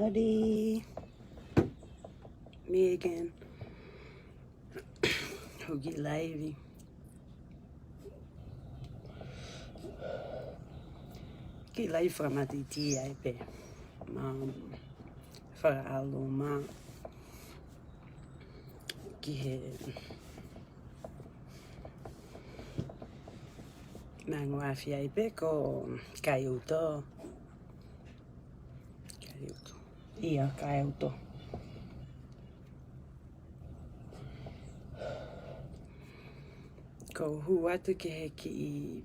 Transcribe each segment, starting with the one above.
Howdy. Me again. Hoki lahi. Ki lahi whakamati ai pe. Whakaalo ki he nanguawhi ai pe ko kai uto. Ia kai uto. Ko hu atu ke he ki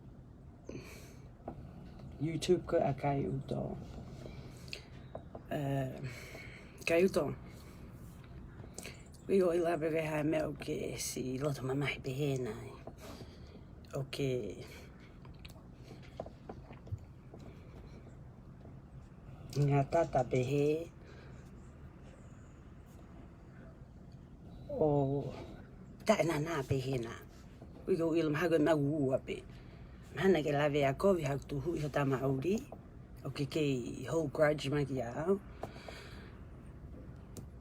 YouTube ko a kai uto. Kai uto. We o ila bebe hai me o ke si loto mamahi pehe nai. O ke ngā tata pehe. O tae nā pehe nā. We go ila mahago na ua pe. Mana ke lawe a kovi hau tuhu i Atama auri. O ke whole grudge mai ki au.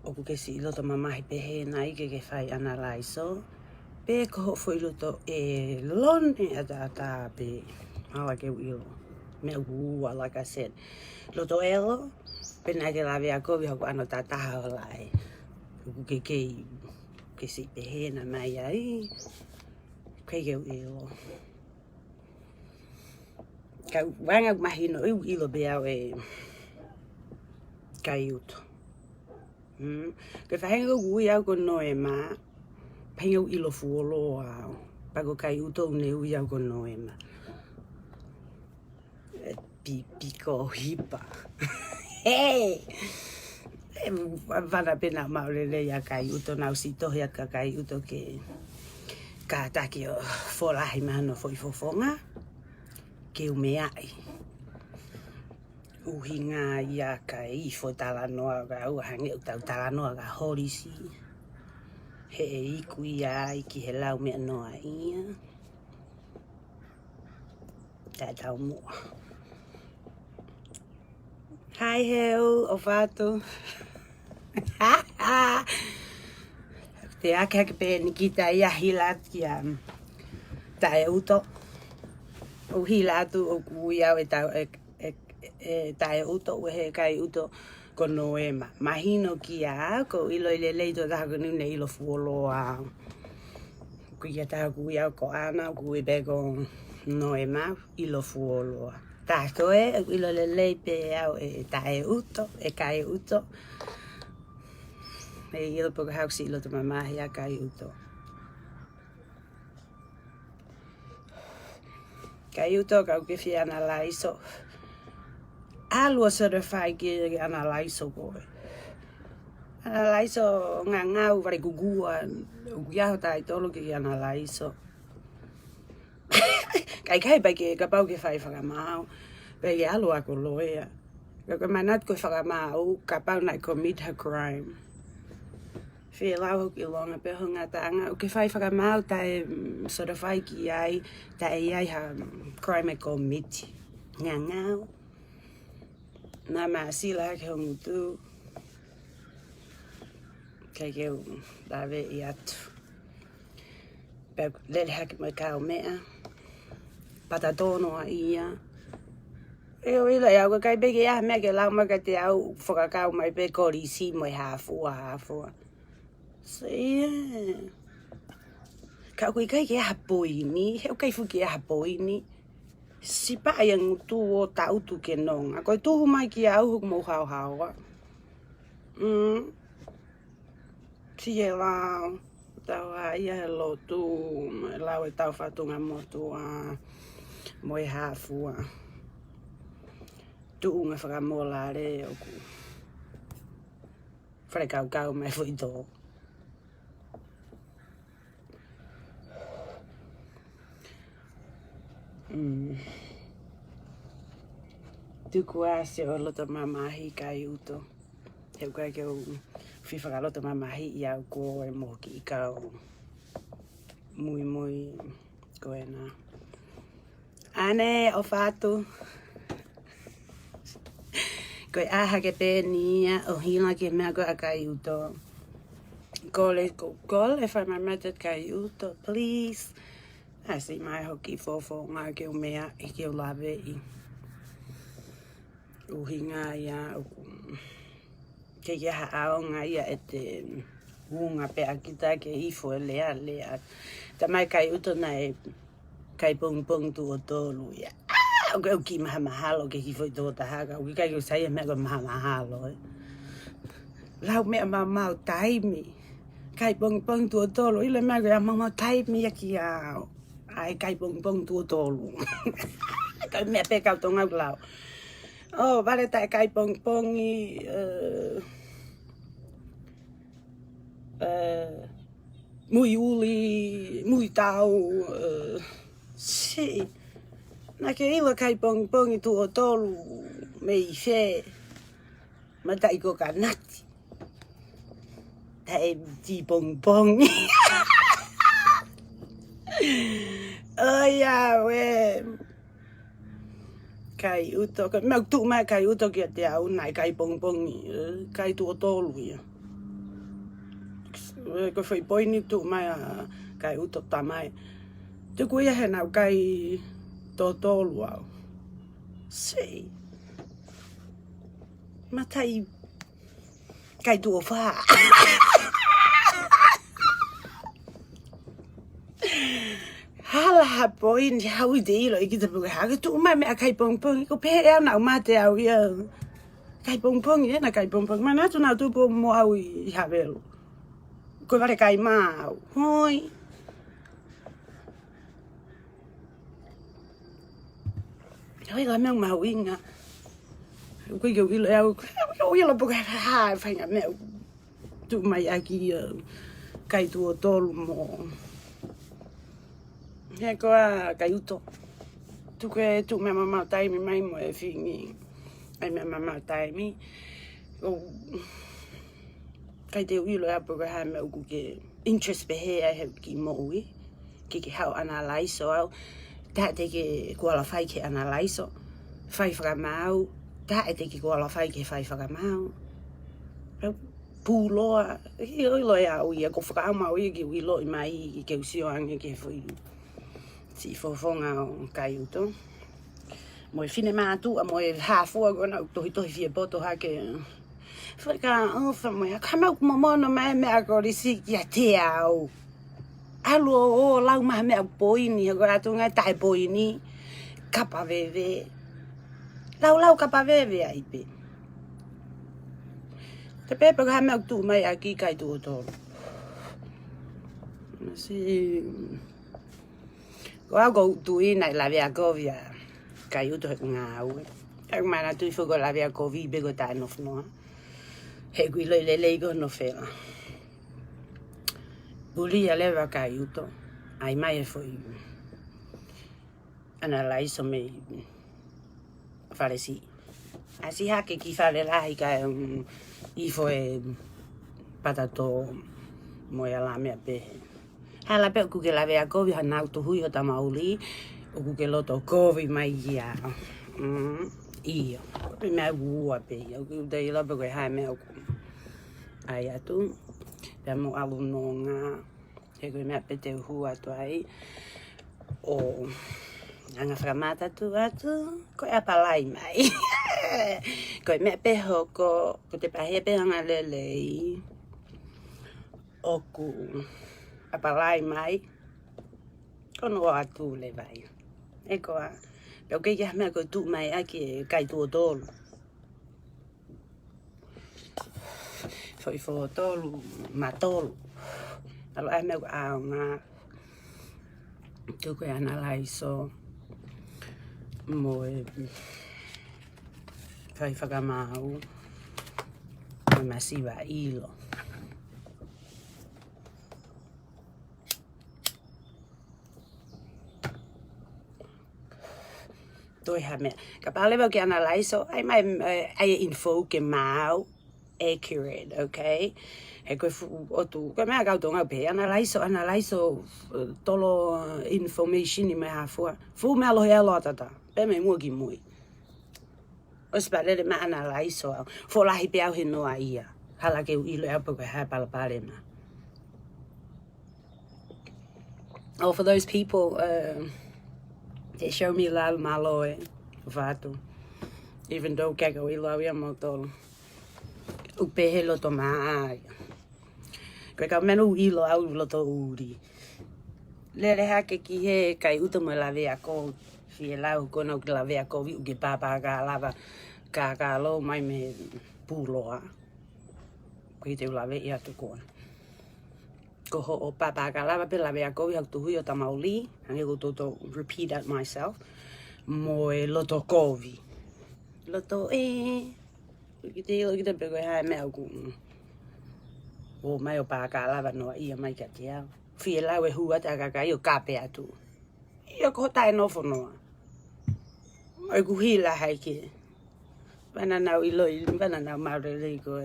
O ke si loto mamahi pehe nai ke whai analaiso. Pe ko ho foi loto e lone ata pe. Hawa ke ilo. Me ua, like I said. Loto elo. Pe nai ke lawe a kovi hau ano taha o lai. O ke si pehe na mai ai. Kei ke ilo. Ka wanga mahi no ilo be au e kai uto. Ke whahenga ui au ko Noema, pahinga ilo fuolo au. Pako kai uto ne ui au ko Noema. Piko hipa. Hey! Vana pena maulele ya kai uto nau si tohi at ka kai uto ke kata ki o wholahi mahano fo i fofonga. Ke umeai. Uhinga ia ka i fo talanoa ka uhange utau talanoa ka horisi. He iku ia ki he lau mea noa ia. Tai tau mua. Hai heu o whātu. Te ake hake pe ni kita ia hilat ki a tae uto. O hilatu o kui au e tau tae uto o he kai uto ko Noema. Mahino ki a ko ilo i le leito taha ko nune ilo fuolo a. Kui a taha kui au ko Ana kui beko Noema ilo fuolo a. Tāko ilo le leipe au e tae uto, e kai uto. E ilo poka hausi ilo to mamahi a kai uto. Kai uto ka ukiwhi analaiso. Alua certify ki analaiso koe. Analaiso ngā ngau wale kukua. Ukiaho tai tolo ki analaiso. Kai pai ke ka pau ke whai whakamau. Pai ke alua ko loea. Ka manatu ko whakamau ka pau nai commit her crime. Whia lau hoki Ilonga pe hunga tanga. O ke whai whakamau tai certify ki ai. Tai ai ha crime e commit. Ngā ngau. Nā maa sila ke hongu tū. Kei keu lawe i atu. Pau lele hake mai kao mea. Patatono a ia. Eo ila iau ka kai beke ia mea ke lau maka te au whakakau mai pe kori si moi hafua. So yeah. Ka kui kai ke hapoini. Heu kai fuki e hapoini. Si pai ang tu o tautu ke nonga. Koe tuhu mai ki au huk mo hau. Si e lau. Tau a ia he loto. Lau e tau whatunga motu'a. Moi hafua. Tuunga whakamola re oku. Whare kau mai fui tō. Tuku ase o loto mamahi kai uto. Heu kai ke o whiwhaka loto mamahi i au ko e moho ki ikau. Mui koe nā. Ane o whātu. Koe aha ke pēnia o hina ke mea koe a kai uto. Call if I'm met kai uto, please. I see my hoki fofo ngā ke o mea i ke o lawe i. Uhinga ia, ke ha ao ngā ia e te unga pe akita ke ifo e lea. Ta mai kai uto na e kai pong tu o tolu ia. O ki maha mahalo ke hifo i tō taha. O ki kai ko sai e mea ko maha mahalo. Lau mea mau taimi. Kai pong tu o tolu. Ile mea ko mau taimi aki ao. Ai kai pong tu o tolu. Kai mea pe kau tō ngau lau. Oh, vale tai kai pongi mui uli, mui tau, si. Na ke iwa kai pongi tu o tolu me i whē. Ma tai ko ka nati. Tai ti pongi. Oh, yeah, we. Kai uto, me tu mai kai uto ki te au nai kai pongi, kai tu o tolu ia. Ko foi poini tu mai kai uto tamai. Te kuia he nau kai tolu au. Si. Matai kai tu o wha. Hala ha poin hau I te ilo I ki te puke haka tu mai mea kai pongpongi ko pehe au nau mate au ia kai pongpongi na kai pongpongi manatu nau tupo mo au I havelo ko vare kai mau hoi hoi la mea mau inga ko I ilo au ko ilo puke ha whainga mea tu mai aki kai tu o tolu mo He koa kai uto. Tuke tu mea mamau taimi mai mo e whingi. Ai mea mamau taimi. Kai te uilo e apu ka hae mea uku ke interest pe hea he ki moui. Ke hau ana laiso au. Taha te ke kuala whai ke ana laiso. Whai whakamau. Taha te ke kuala whai ke whai whakamau. Pūloa. He uilo e au ia. Ko whakaamau ia ki uilo I mai I ke usio ange ke whuilu. Si fofonga o kai uto. Mo e fine mātua, mo e hāfua gona tohi fie poto hake. Whaka awha mo e kamau kumamono mai mea ko risi ki a te au. Alu o lau maha mea poini, hako atu ngai tae poini. Kapa vewe. Lau kapa vewe a ipe. Te pepe ka mea tu mai a ki kai tu o tolu. Si... Ko au tui nai la vea kovia kai uto he ngā au. Aku mana tui whuko la vea kovi bego tae nof noa. He kui loi lelei ko no whela. Uli a lewa kai uto. Ai mai e foi. Ana laiso me wharesi. Asi hake ki whare lahi kai ifo e patato mo e ala mea pehe. Hala pe ku ke la vea kovi ha nau tohui o tamauli o ku ke loto kovi mai ia. Iyo. Pe mea ua pe ia. O ku te ila pe koe hae mea o ku. Ai atu. Pea mo alu nonga. He koe mea pe te uhu atu ai. O anga whakamata tu atu. Koe apalai mai. Koe mea pe hoko. Ko te pahe pe anga lelei. O ku. Apalai mai. Kono o atu le vai. E koa. Peo ke kia mea koe tu mai aki kai tu o tolu. Foi fo tolu. Ma tolu. Alo ai mea koe ao ngā. Tu koe ana laiso. Mo e. Fai whakamau. Mo masiwa ilo. Toi ha mea. Ka pālewa ki ana laiso, ai mai ai info ke mau, accurate, okay? He koe otu, koe mea kau tonga pe, ana laiso tolo information I mai hafua. Fu mea lohi alo atata, pe me mua ki mui. O se palele ma ana lahi soa. Fo lahi pe au he noa ia. Hala ke u ilo au pako hai palapale ma. Oh, for those people, they show me love maloe. Vatu. Even though keko ilo au ia motolo. Upehe loto maa. Koe ka menu ilo au loto uri. Lele hake ki he kai uta mo lawe a ko. Fie lau kona uke lawe a ko vi uke papa ka lava. Ka lo mai me puloa. Koe te lawe ia tu kona. Koho o papa ka lava pe lawe a ko vi hau tuhui o tamauli. Hange ko toto repeat that myself. Moe loto kovi. Loto Kita pego hai me au ku. O mai o pa ka lava no ia mai ka te au. Fie lau e hua te akakai o kape atu. Ia ko tae nofo noa. Ai ku hila hai ke. Wana nau ilo wana nau maurele ko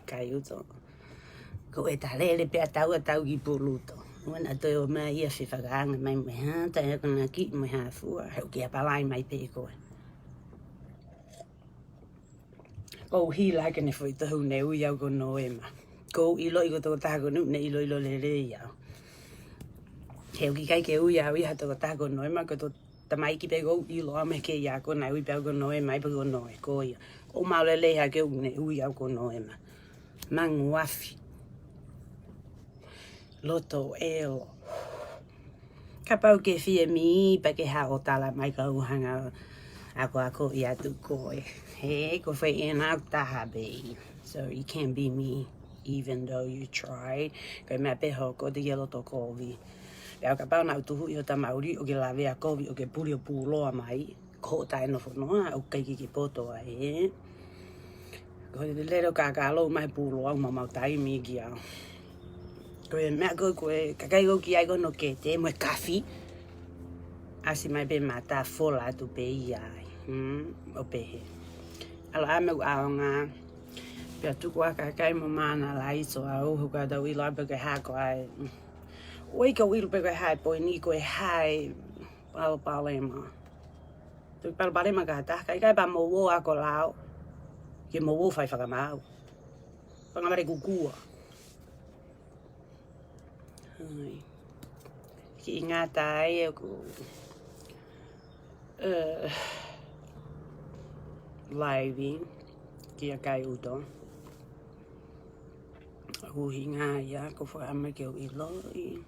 kai uto. Ko e ta lele pe atau ki puluto. Wana toi o mai ia se whakaanga mai me ha. Tai akonaki'i mai ha fua. Hau ki a palangi mai pe koe. Ko hila ke ne foi tahu ne ui au ko Noema. Ko ilo i ko toko tako nu ne ilo le iau. Heu ki kai ke ui au i ha toko tako Noema ko to tamai ki pe ko ilo ame ke ia ko na ui pe au ko Noema i pe ko Noe ko ia. O maulele ha ke ne ui au ko Noema. Mangu afi. Loto elo. Kapau ke fie mi pa ke ha o tala mai ka uhanga ako i atu koe. Hey, ko fai ena taha be. So you can't be me, even though you tried. Ko me pe hoko te yelo to kovi. Pea ka pau na utuhu i o tamauri o ke lawe a kovi o ke puli o puloa mai. Ko tae no whanua o keiki ki poto a e. Ko te lero kakalo mai puloa o mamau taimi ki au. Ko e mea ko e kakai ko ki ai kono ke te mo e kafi. Asi mai pe mata fola tu pe iai. O pehe. Ala ame u aonga. Pea tuku a kakai mo mana lahi so au huka tau ilo ape ke hako ai. Oi ka ilo pe ke hai po ni ko e hai palema. Tu palema ka ta kai pa mo wo ako lao. Ke mo wo fai whakamau. Pangamare kukua. Ai. Ki ingata ai aku. Lahi ki a kai uto. Huhinga ia ko whaame ke o ilo i.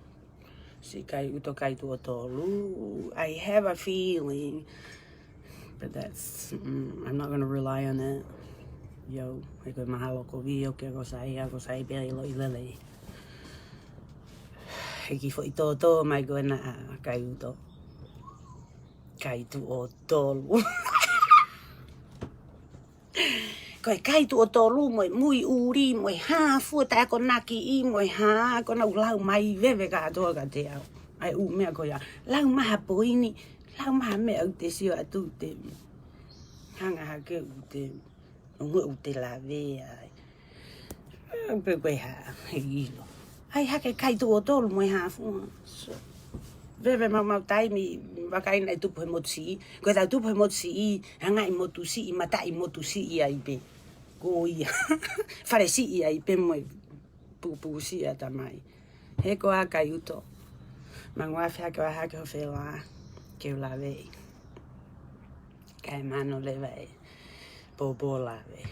Si kai uto kai tuotolu. I have a feeling. But that's, I'm not going to rely on it. Yo, e koe mahalo ko vio ke ko sai pe ilo i lele. E ki fo i toto mai koe na kai uto. Kai tuotolu. Koe kai tuotolu mo mui uri mo hafu ta akonaki'i mo ha kona ulau mai veve ka toa ka te au. Ai u mea ko ya. Lau maha poini, lau maha mea u te sio atu te hanga hake u te ungu u te lawe ai. Pe koe ha he ilo. Ai hake kai tuotolu mo hafu. So, veve mau taimi wakai na tupu he motu'i. Koe tau tupu he motu'i hanga i motu'i mata i motu'i ai pe. Ko ia. Faresi ia i pe mo pupusi a tamai. He ko a kai uto. Mangua fia ko a hake ho whela ke lawe. Kai mano lewe. Po lawe.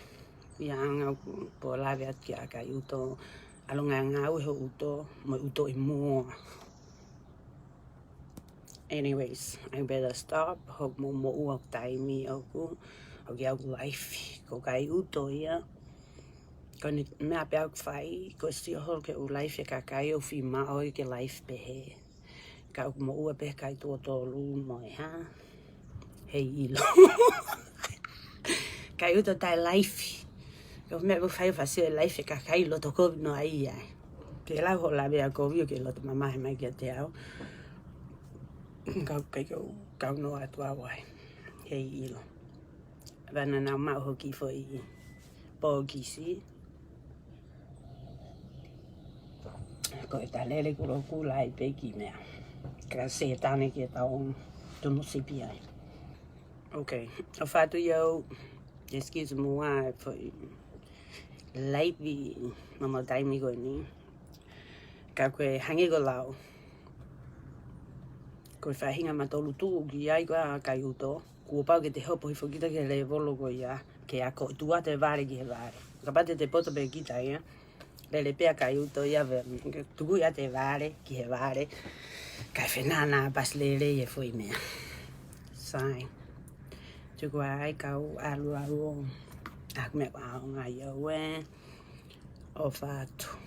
Ia anga po lawe at ki a kai uto. Alonga ngau he uto. Mo uto i mua. Anyways, I better stop. Hok mo uak taimi oku. Hoki au life. Ko kai uto ia. Ko ni mea pe au whai. Ko si hol ke u life e kakai o fi mao i ke life pehe. Ka mo ua pe kai tuotolu mo e ha. Hei ilo. Kai uto tai life. Ko mea pe whai whasi e life e kakai loto kovi no ai ai. Ke lau ho lawe a kovi o ke loto mamahe mai kia te au. Kau no atu awai. Hei ilo. Wana nau mau hoki fo i pōkisi. Ko e ta lele kuro kulai peki mea. Ka se tane ki e tau tunu sipi ai. Okay. O whatu iau Excuse me for lately mama taimi ko ni. Ka koe hangi ko lau. Koe whahinga matolu tū ki ai koa kai uto. Kua pau ke te hopo i whakita ke le volo ko ia. Ke ako tua te vare ki he vare. Ka pate te poto pe kita ia. Le pea kai uto ia ve. Tuku ia te vare ki he vare. Kai whenana pas le e fui mea. Sai. Tuku ai kau alu. Ak mea au ngai au e. O whātu.